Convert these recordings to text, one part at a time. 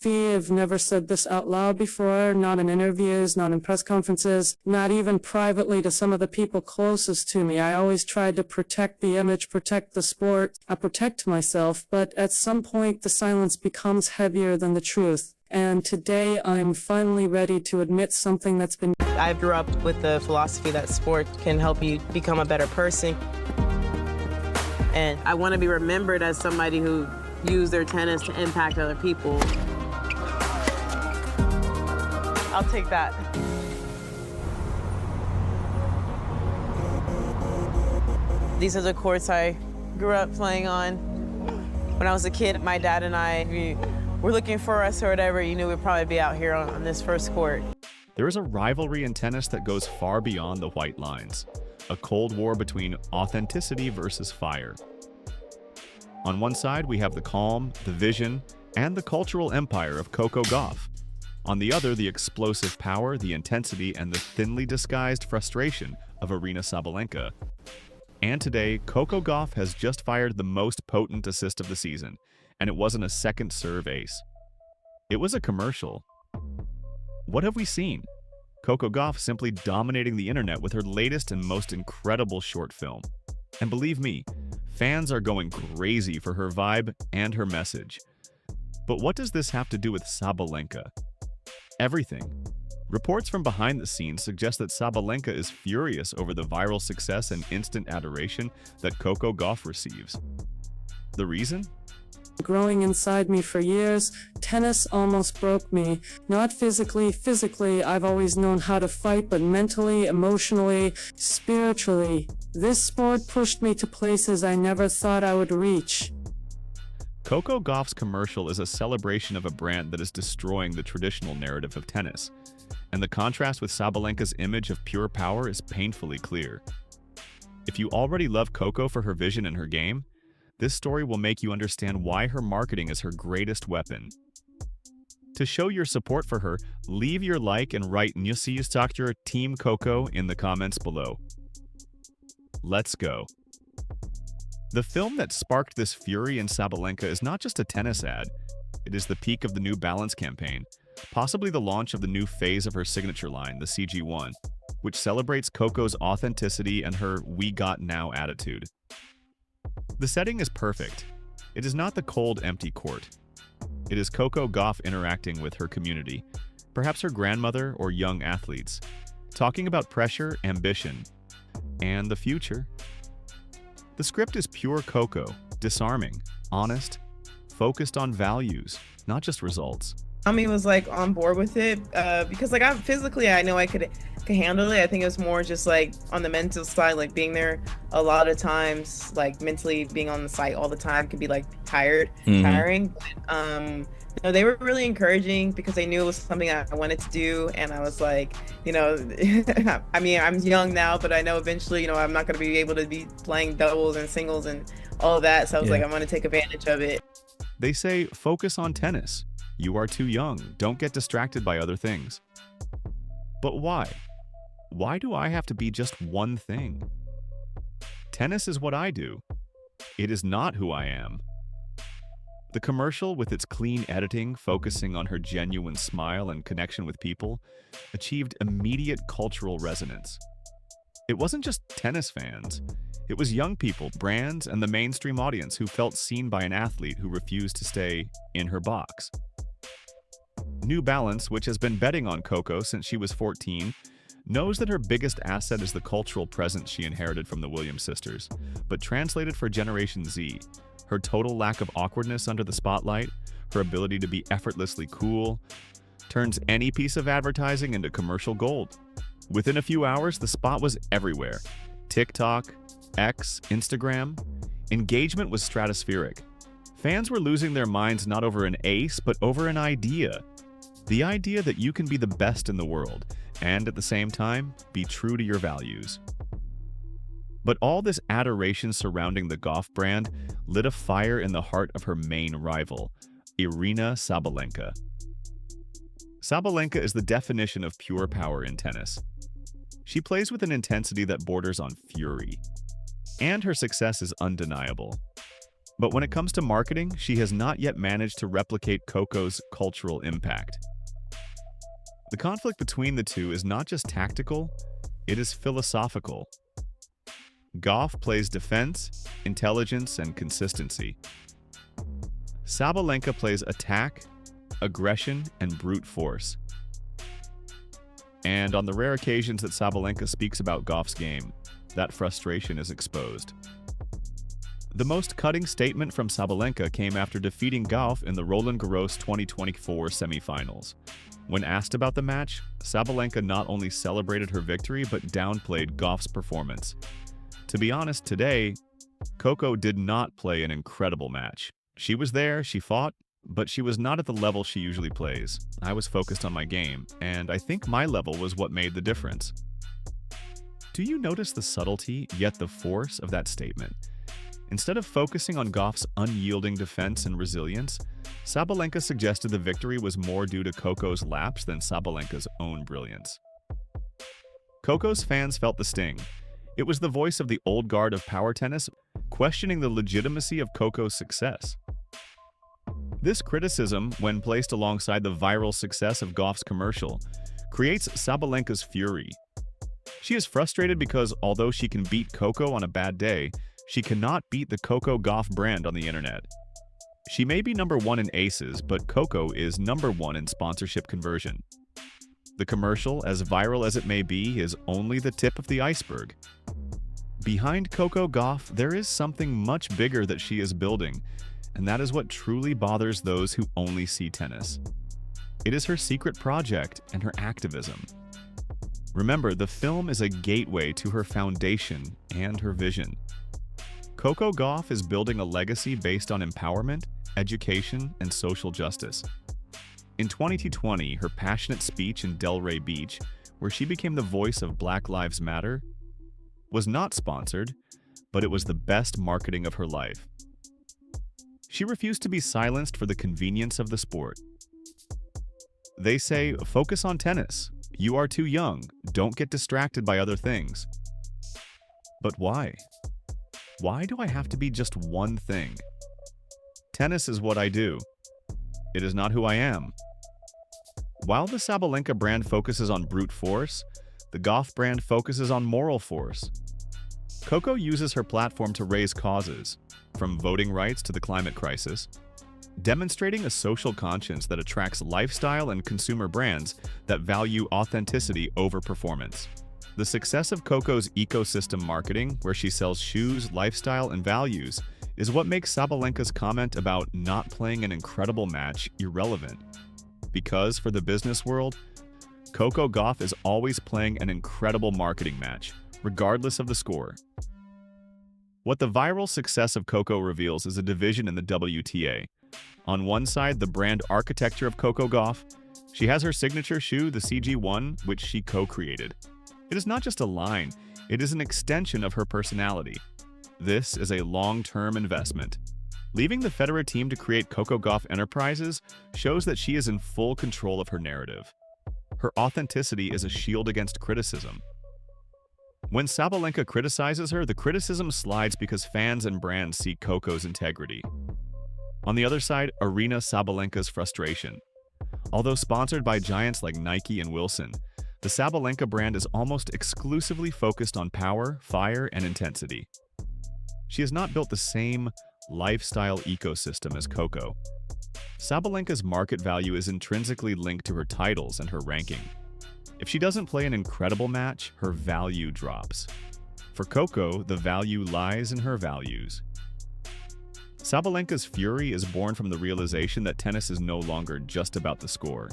I've never said this out loud before, not in interviews, not in press conferences, not even privately to some of the people closest to me. I always tried to protect the image, protect the sport, protect myself, but at some point the silence becomes heavier than the truth. And today I'm finally ready to admit something that's been... I grew up with the philosophy that sport can help you become a better person. And I want to be remembered as somebody who used their tennis to impact other people. I'll take that. These are the courts I grew up playing on. When I was a kid, my dad and I, were looking for us or whatever, you knew we'd probably be out here on this first court. There is a rivalry in tennis that goes far beyond the white lines. A cold war between authenticity versus fire. On one side, we have the calm, the vision, and the cultural empire of Coco Gauff. On the other, the explosive power, the intensity, and the thinly disguised frustration of Aryna Sabalenka. And today, Coco Gauff has just fired the most potent assist of the season, and it wasn't a second serve ace. It was a commercial. What have we seen? Coco Gauff simply dominating the internet with her latest and most incredible short film. And believe me, fans are going crazy for her vibe and her message. But what does this have to do with Sabalenka? Everything. Reports from behind the scenes suggest that Sabalenka is furious over the viral success and instant adoration that Coco Gauff receives. The reason? Growing inside me for years, tennis almost broke me. Not physically. Physically, I've always known how to fight, but mentally, emotionally, spiritually, this sport pushed me to places I never thought I would reach. Coco Gauff's commercial is a celebration of a brand that is destroying the traditional narrative of tennis, and the contrast with Sabalenka's image of pure power is painfully clear. If you already love Coco for her vision and her game, this story will make you understand why her marketing is her greatest weapon. To show your support for her, leave your like and write "Newsies Doctor Team Coco" in the comments below. Let's go. The film that sparked this fury in Sabalenka is not just a tennis ad. It is the peak of the New Balance campaign, possibly the launch of the new phase of her signature line, the CG1, which celebrates Coco's authenticity and her "we got now" attitude. The setting is perfect. It is not the cold, empty court. It is Coco Gauff interacting with her community, perhaps her grandmother or young athletes, talking about pressure, ambition, and the future. The script is pure Coco, disarming, honest, focused on values, not just results. Tommy was like on board with it because like I know I could handle it. I think it was more just like on the mental side, like being there a lot of times, like mentally being on the site all the time could be like tiring. But, no, they were really encouraging because they knew it was something I wanted to do, and I was like, I mean, I'm young now, but I know eventually, I'm not going to be able to be playing doubles and singles and all of that. So I was like, I'm going to take advantage of it. They say, focus on tennis. You are too young. Don't get distracted by other things. But why? Why do I have to be just one thing? Tennis is what I do. It is not who I am. The commercial, with its clean editing, focusing on her genuine smile and connection with people, achieved immediate cultural resonance. It wasn't just tennis fans. It was young people, brands, and the mainstream audience who felt seen by an athlete who refused to stay in her box. New Balance, which has been betting on Coco since she was 14, knows that her biggest asset is the cultural presence she inherited from the Williams sisters, but translated for Generation Z, her total lack of awkwardness under the spotlight, her ability to be effortlessly cool, turns any piece of advertising into commercial gold. Within a few hours, the spot was everywhere. TikTok, X, Instagram. Engagement was stratospheric. Fans were losing their minds not over an ace, but over an idea. The idea that you can be the best in the world, and at the same time, be true to your values. But all this adoration surrounding the Gauff brand lit a fire in the heart of her main rival, Aryna Sabalenka. Sabalenka is the definition of pure power in tennis. She plays with an intensity that borders on fury, and her success is undeniable. But when it comes to marketing, she has not yet managed to replicate Coco's cultural impact. The conflict between the two is not just tactical, it is philosophical. Gauff plays defense, intelligence, and consistency. Sabalenka plays attack, aggression, and brute force. And on the rare occasions that Sabalenka speaks about Gauff's game, that frustration is exposed. The most cutting statement from Sabalenka came after defeating Gauff in the Roland Garros 2024 semifinals. When asked about the match, Sabalenka not only celebrated her victory but downplayed Gauff's performance. To be honest, today, Coco did not play an incredible match. She was there, she fought, but she was not at the level she usually plays. I was focused on my game, and I think my level was what made the difference. Do you notice the subtlety, yet the force of that statement? Instead of focusing on Gauff's unyielding defense and resilience, Sabalenka suggested the victory was more due to Coco's lapse than Sabalenka's own brilliance. Coco's fans felt the sting. It was the voice of the old guard of power tennis, questioning the legitimacy of Coco's success. This criticism, when placed alongside the viral success of Gauff's commercial, creates Sabalenka's fury. She is frustrated because although she can beat Coco on a bad day, she cannot beat the Coco Gauff brand on the internet. She may be number one in aces, but Coco is number one in sponsorship conversion. The commercial, as viral as it may be, is only the tip of the iceberg. Behind Coco Gauff, there is something much bigger that she is building, and that is what truly bothers those who only see tennis. It is her secret project and her activism. Remember, the film is a gateway to her foundation and her vision. Coco Gauff is building a legacy based on empowerment, education, and social justice. In 2020, her passionate speech in Delray Beach, where she became the voice of Black Lives Matter, was not sponsored, but it was the best marketing of her life. She refused to be silenced for the convenience of the sport. They say, focus on tennis. You are too young. Don't get distracted by other things. But why? Why do I have to be just one thing? Tennis is what I do. It is not who I am. While the Sabalenka brand focuses on brute force, the Gauff brand focuses on moral force. Coco uses her platform to raise causes, from voting rights to the climate crisis, demonstrating a social conscience that attracts lifestyle and consumer brands that value authenticity over performance. The success of Coco's ecosystem marketing, where she sells shoes, lifestyle, and values, is what makes Sabalenka's comment about not playing an incredible match irrelevant. Because, for the business world, Coco Gauff is always playing an incredible marketing match, regardless of the score. What the viral success of Coco reveals is a division in the WTA. On one side, the brand architecture of Coco Gauff. She has her signature shoe, the CG1, which she co-created. It is not just a line, it is an extension of her personality. This is a long-term investment. Leaving the Federer team to create Coco Gauff Enterprises shows that she is in full control of her narrative. Her authenticity is a shield against criticism. When Sabalenka criticizes her, the criticism slides because fans and brands see Coco's integrity. On the other side, Aryna Sabalenka's frustration. Although sponsored by giants like Nike and Wilson, the Sabalenka brand is almost exclusively focused on power, fire, and intensity. She has not built the same lifestyle ecosystem as Coco. Sabalenka's market value is intrinsically linked to her titles and her ranking. If she doesn't play an incredible match, her value drops. For Coco, the value lies in her values. Sabalenka's fury is born from the realization that tennis is no longer just about the score.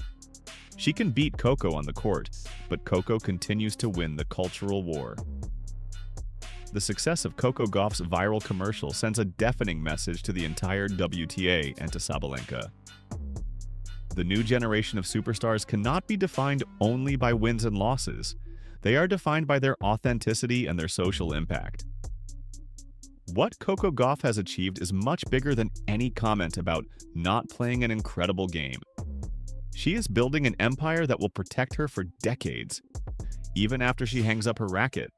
She can beat Coco on the court, but Coco continues to win the cultural war. The success of Coco Gauff's viral commercial sends a deafening message to the entire WTA and to Sabalenka. The new generation of superstars cannot be defined only by wins and losses. They are defined by their authenticity and their social impact. What Coco Gauff has achieved is much bigger than any comment about not playing an incredible game. She is building an empire that will protect her for decades, even after she hangs up her racket.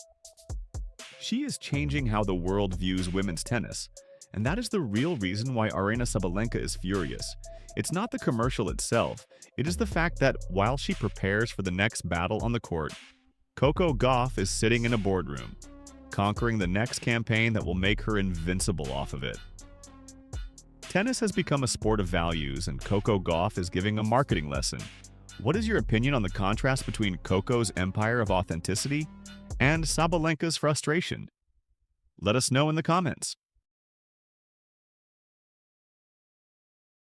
She is changing how the world views women's tennis, And that is the real reason why Aryna Sabalenka is furious. It's not the commercial itself, it is the fact that while she prepares for the next battle on the court, Coco Gauff is sitting in a boardroom, conquering the next campaign that will make her invincible off of it. Tennis has become a sport of values, and Coco Gauff is giving a marketing lesson. What is your opinion on the contrast between Coco's empire of authenticity and Sabalenka's frustration? Let us know in the comments.